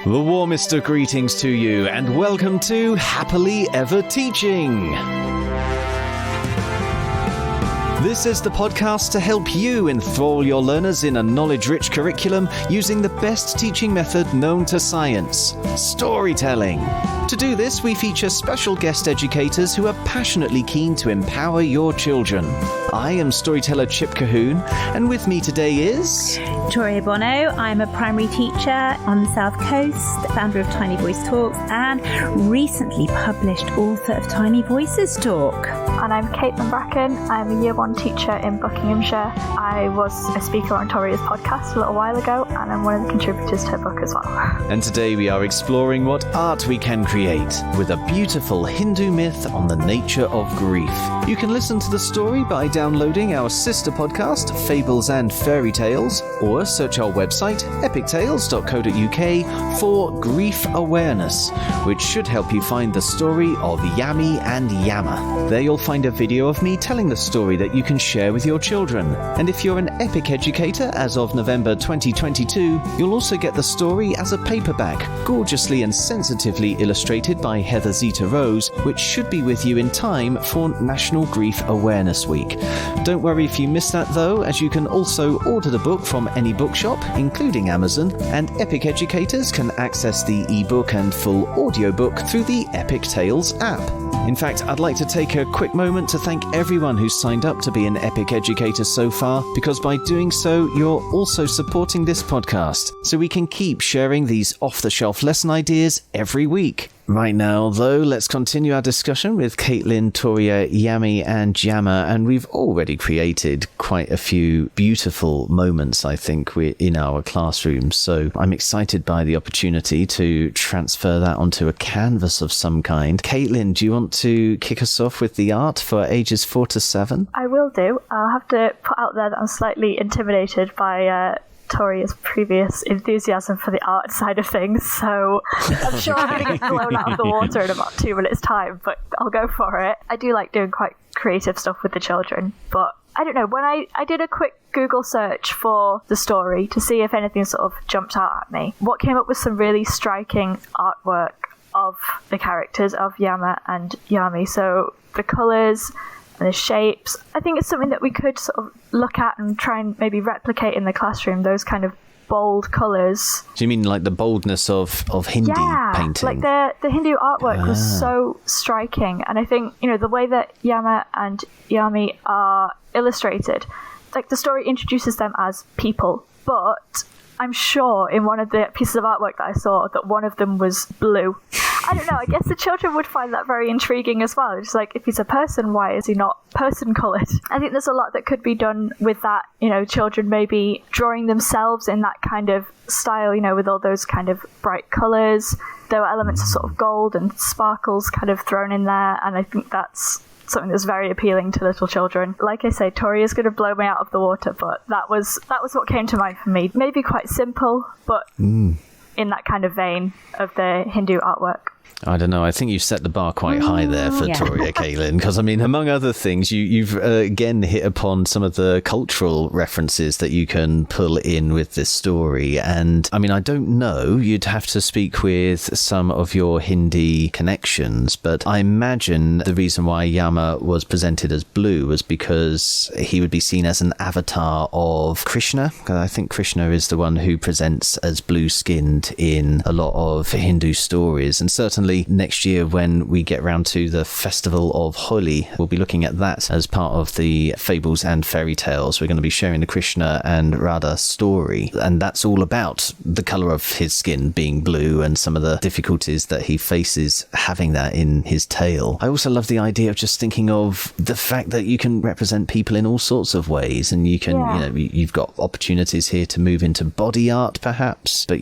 The warmest of greetings to you, and welcome to Happily Ever Teaching. This is the podcast to help you enthrall your learners in a knowledge-rich curriculum using the best teaching method known to science, storytelling. To do this, we feature special guest educators who are passionately keen to empower your children. I am storyteller Chip Cahoon, and with me today is... Toria Bono. I'm a primary teacher on the South Coast, founder of Tiny Voice Talks, and recently published author of Tiny Voices Talk. And I'm Caitlin Bracken. I'm a Year 1 teacher in Buckinghamshire. I was a speaker on Toria's podcast a little while ago, and I'm one of the contributors to her book as well. And today we are exploring what art we can create with a beautiful Hindu myth on the nature of grief. You can listen to the story by downloading our sister podcast, Fables and Fairy Tales, or search our website, epictales.co.uk, for Grief Awareness, which should help you find the story of Yami and Yama. There you'll find a video of me telling the story that you can share with your children. And if you're an EPIC educator as of November 2022, you'll also get the story as a paperback, gorgeously and sensitively illustrated by Heather Zeta-Rose, which should be with you in time for National Grief Awareness Week. Don't worry if you missed that though, as you can also order the book from any bookshop, including Amazon, and EPIC educators can access the ebook and full audiobook through the Epic Tales app. In fact, I'd like to take a quick moment to thank everyone who's signed up to be an EPIC educator so far, because by doing so, you're also supporting this podcast, so we can keep sharing these off-the-shelf lesson ideas every week. Right now, though, let's continue our discussion with Caitlin, Toria, Yami, and Yama, and we've already created quite a few beautiful moments, I think, in our classrooms, so I'm excited by the opportunity to transfer that onto a canvas of some kind. Caitlin, do you want to kick us off with the art for ages 4 to 7? I will do. I'll have to put out there that I'm slightly intimidated by Toria's previous enthusiasm for the art side of things, so I'm sure I'm going to get blown out of the water in about 2 minutes' time, but I'll go for it. I do like doing quite creative stuff with the children, but I don't know, when I did a quick Google search for the story to see if anything sort of jumped out at me, what came up was some really striking artwork of the characters of Yama and Yami. So the colours and the shapes, I think it's something that we could sort of look at and try and maybe replicate in the classroom, those kind of bold colours. Do you mean like the boldness of Hindi painting? Like the Hindu artwork was so striking, and I think, you know, the way that Yama and Yami are illustrated, like the story introduces them as people, but I'm sure in one of the pieces of artwork that I saw that one of them was blue. I don't know, I guess the children would find that very intriguing as well. It's like, if he's a person, why is he not person-coloured? I think there's a lot that could be done with that, you know, children maybe drawing themselves in that kind of style, you know, with all those kind of bright colours. There were elements of sort of gold and sparkles kind of thrown in there, and I think that's something that's very appealing to little children. Like I say, Toria's going to blow me out of the water, but that was what came to mind for me. Maybe quite simple, but in that kind of vein of the Hindu artwork. I don't know. I think you've set the bar quite high there for Toria, Caitlin, because, I mean, among other things, you've again hit upon some of the cultural references that you can pull in with this story. And, I mean, I don't know. You'd have to speak with some of your Hindi connections, but I imagine the reason why Yama was presented as blue was because he would be seen as an avatar of Krishna. I think Krishna is the one who presents as blue-skinned in a lot of Hindu stories, and certainly next year when we get round to the festival of Holi, we'll be looking at that as part of the Fables and Fairy Tales. We're going to be sharing the Krishna and Radha story, and that's all about the colour of his skin being blue and some of the difficulties that he faces having that in his tale. I also love the idea of just thinking of the fact that you can represent people in all sorts of ways, and you can, you know, you've got opportunities here to move into body art perhaps, but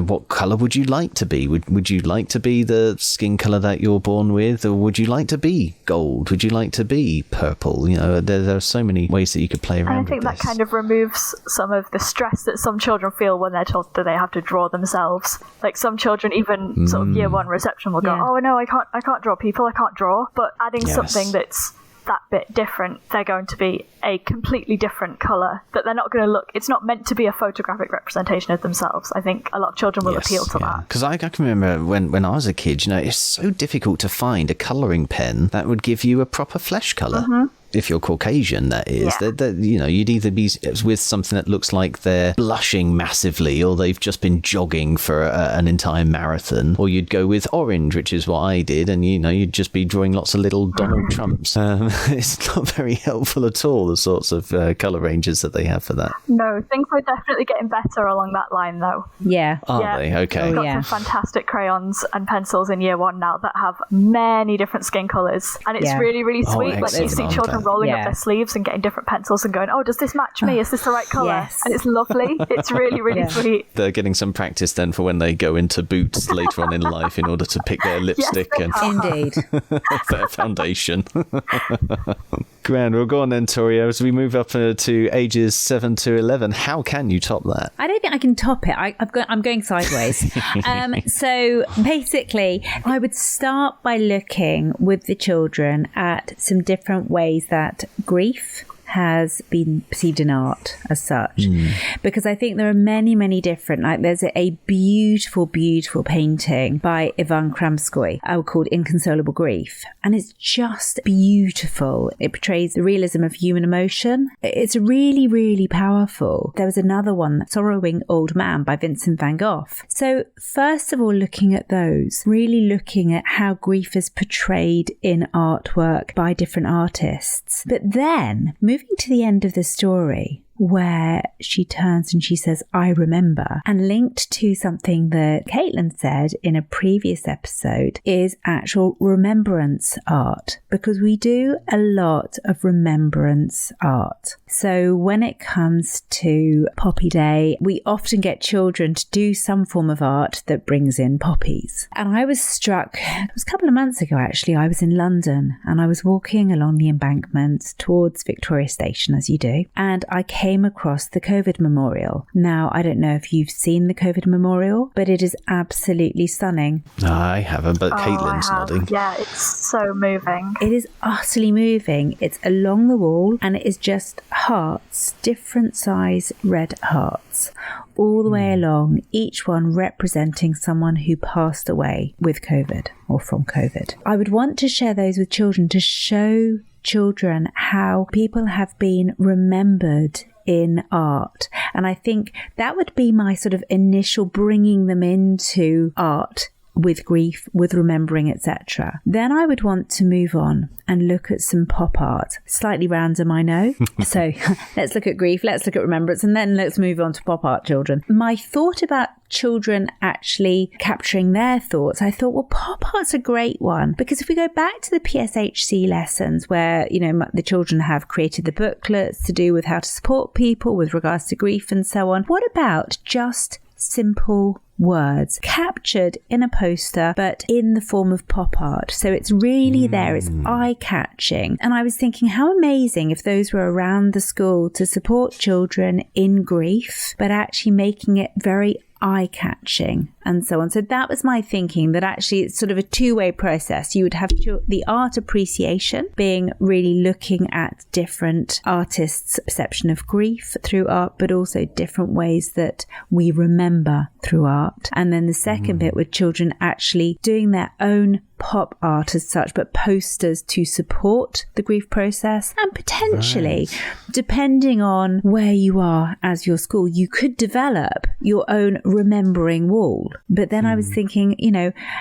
what colour would you like to be? Would you like to be the skin colour that you're born with, or would you like to be gold? Would you like to be purple? You know, there are so many ways that you could play around with this. And I think that kind of removes some of the stress that some children feel when they're told that they have to draw themselves. Like some children, even sort of Year 1 reception will go, oh no, I can't draw people, I can't draw. But adding something that's that bit different, they're going to be a completely different colour, that they're not going to look, it's not meant to be a photographic representation of themselves. I think a lot of children will appeal to that. Because I can remember when I was a kid, it's so difficult to find a colouring pen that would give you a proper flesh colour. If you're Caucasian, that is, you'd either be with something that looks like they're blushing massively, or they've just been jogging for an entire marathon, or you'd go with orange, which is what I did, and you'd just be drawing lots of little Donald Trumps. It's not very helpful at all, the sorts of colour ranges that they have for that. No, things are definitely getting better along that line, though. Yeah. Are they? Okay. We've got some fantastic crayons and pencils in year 1 now that have many different skin colours, and it's really, really sweet. Like, you see children rolling up their sleeves and getting different pencils and going, oh, does this match me? Is this the right colour? Yes. And it's lovely. It's really, really sweet. They're getting some practice then for when they go into Boots later on in life in order to pick their lipstick and Indeed. their foundation. Grand. Well, go on then, Toria. As we move up to ages 7 to 11, how can you top that? I don't think I can top it. I'm going sideways. So basically, I would start by looking with the children at some different ways that grief has been perceived in art as such, because I think there are many different, like there's a beautiful painting by Ivan Kramskoy called Inconsolable Grief, and it's just beautiful. It portrays the realism of human emotion. It's really powerful. There was another one, Sorrowing Old Man by Vincent van Gogh. So first of all, looking at those, really looking at how grief is portrayed in artwork by different artists, but then moving to the end of the story, where she turns and she says, I remember, and linked to something that Caitlin said in a previous episode is actual remembrance art, because we do a lot of remembrance art. So when it comes to Poppy Day, we often get children to do some form of art that brings in poppies. And I was struck, it was a couple of months ago actually, I was in London and I was walking along the embankment towards Victoria Station, as you do, and I came across the COVID Memorial. Now, I don't know if you've seen the COVID Memorial, but it is absolutely stunning. No, I haven't, but Caitlin's nodding. Yeah, it's so moving. It is utterly moving. It's along the wall and it is just hearts, different size red hearts, all the way along, each one representing someone who passed away with COVID or from COVID. I would want to share those with children to show children how people have been remembered in art. And I think that would be my sort of initial bringing them into art with grief, with remembering, etc. Then I would want to move on and look at some pop art. Slightly random, I know. So let's look at grief, let's look at remembrance, and then let's move on to pop art, children. My thought about children actually capturing their thoughts, I thought, well, pop art's a great one, because if we go back to the PSHC lessons where, the children have created the booklets to do with how to support people with regards to grief and so on, what about just simple words captured in a poster but in the form of pop art? So it's really there, it's eye-catching. And I was thinking how amazing if those were around the school to support children in grief, but actually making it very eye-catching and so on. So that was my thinking, that actually it's sort of a two-way process. You would have the art appreciation, being really looking at different artists' perception of grief through art, but also different ways that we remember through art. And then the second bit with children actually doing their own pop art as such, but posters to support the grief process. And potentially, depending on where you are as your school, you could develop your own remembering wall. But then I was thinking,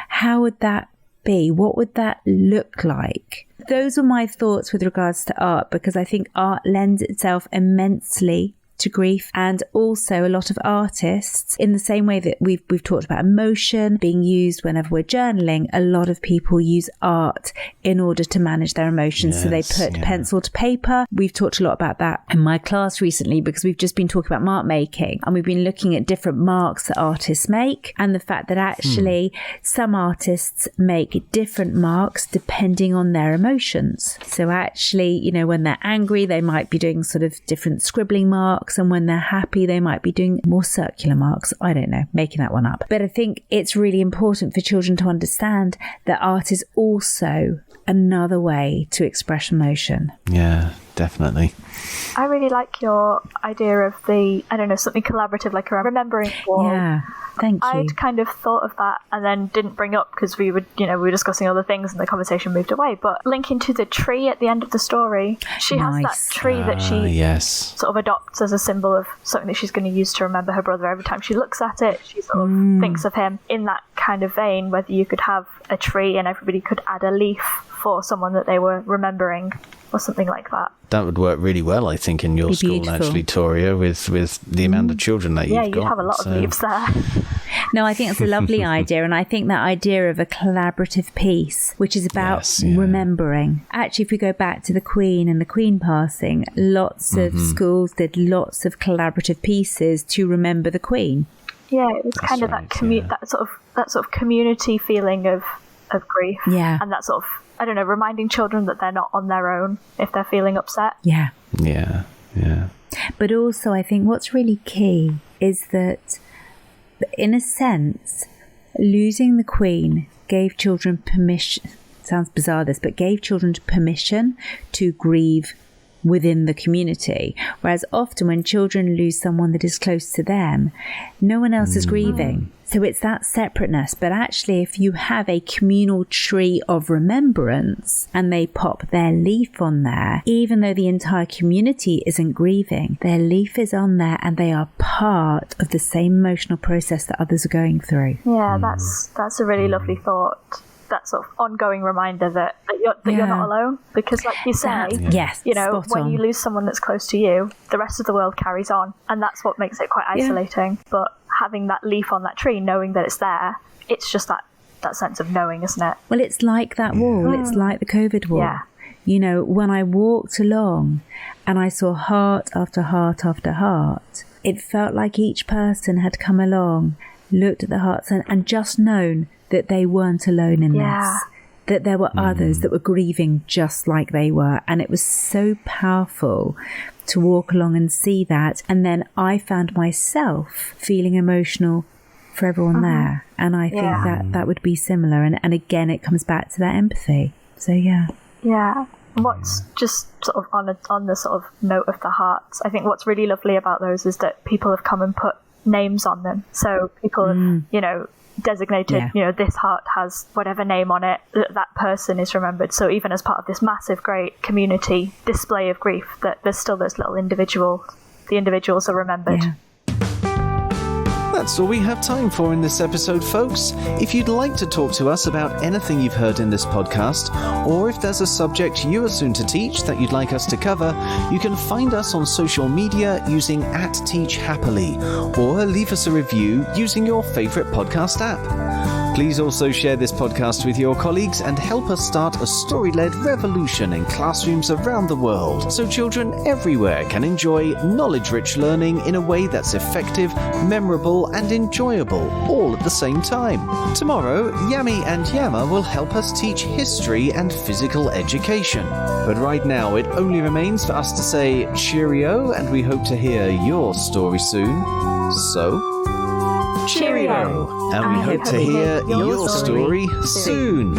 how would that be? What would that look like? Those were my thoughts with regards to art, because I think art lends itself immensely to grief, and also a lot of artists, in the same way that we've talked about emotion being used whenever we're journaling, a lot of people use art in order to manage their emotions. So they put pencil to paper. We've talked a lot about that in my class recently, because we've just been talking about mark making, and we've been looking at different marks that artists make, and the fact that actually some artists make different marks depending on their emotions. So actually, when they're angry, they might be doing sort of different scribbling marks, and when they're happy, they might be doing more circular marks. I don't know, making that one up. But I think it's really important for children to understand that art is also another way to express emotion. Yeah, definitely. I really like your idea of something collaborative, like a remembering wall. Yeah, thank you. I'd kind of thought of that and then didn't bring up because we were discussing other things and the conversation moved away. But linking to the tree at the end of the story, she has that tree that she sort of adopts as a symbol of something that she's going to use to remember her brother. Every time she looks at it, she sort of thinks of him. In that kind of vein, whether you could have a tree and everybody could add a leaf for someone that they were remembering or something like that. That would work really well, I think, in your school, beautiful. actually, Toria, with the amount of children that you've got. Yeah, you'd have a lot of leaves there. No, I think it's a lovely idea. And I think that idea of a collaborative piece, which is about remembering. Actually, if we go back to the Queen and the Queen passing, lots of schools did lots of collaborative pieces to remember the Queen. Yeah, it was kind of that sort of community feeling of grief. Yeah. And that sort of, I don't know, reminding children that they're not on their own if they're feeling upset. Yeah. Yeah, yeah. But also, I think what's really key is that, in a sense, losing the Queen gave children permission, sounds bizarre this, but gave children permission to grieve within the community. Whereas often when children lose someone that is close to them, no one else is grieving. So it's that separateness. But actually, if you have a communal tree of remembrance and they pop their leaf on there, even though the entire community isn't grieving, their leaf is on there and they are part of the same emotional process that others are going through. Yeah, that's a really lovely thought. That sort of ongoing reminder that you're not alone, because like you say, when you lose someone that's close to you, the rest of the world carries on, and that's what makes it quite isolating. But having that leaf on that tree, knowing that it's there, it's just that sense of knowing, isn't it? Well, it's like that wall. It's like the COVID wall. Yeah. You know, when I walked along and I saw heart after heart after heart, it felt like each person had come along, looked at the hearts and just known that they weren't alone in this, that there were others that were grieving just like they were. And it was so powerful to walk along and see that. And then I found myself feeling emotional for everyone there. And I think that would be similar. And again, it comes back to that empathy. So, yeah. Yeah. What's just sort of on the sort of note of the hearts, I think what's really lovely about those is that people have come and put names on them. So people have, designated, this heart has whatever name on it, that person is remembered. So even as part of this massive, great community display of grief, that there's still those little the individuals are remembered. Yeah. That's all we have time for in this episode, folks. If you'd like to talk to us about anything you've heard in this podcast, or if there's a subject you are soon to teach that you'd like us to cover, you can find us on social media using @TeachHappily, or leave us a review using your favourite podcast app. Please also share this podcast with your colleagues and help us start a story-led revolution in classrooms around the world, so children everywhere can enjoy knowledge-rich learning in a way that's effective, memorable and enjoyable, all at the same time. Tomorrow, Yami and Yama will help us teach history and physical education. But right now, it only remains for us to say cheerio, and we hope to hear your story soon. So, cheerio! And we hope to hear your story soon.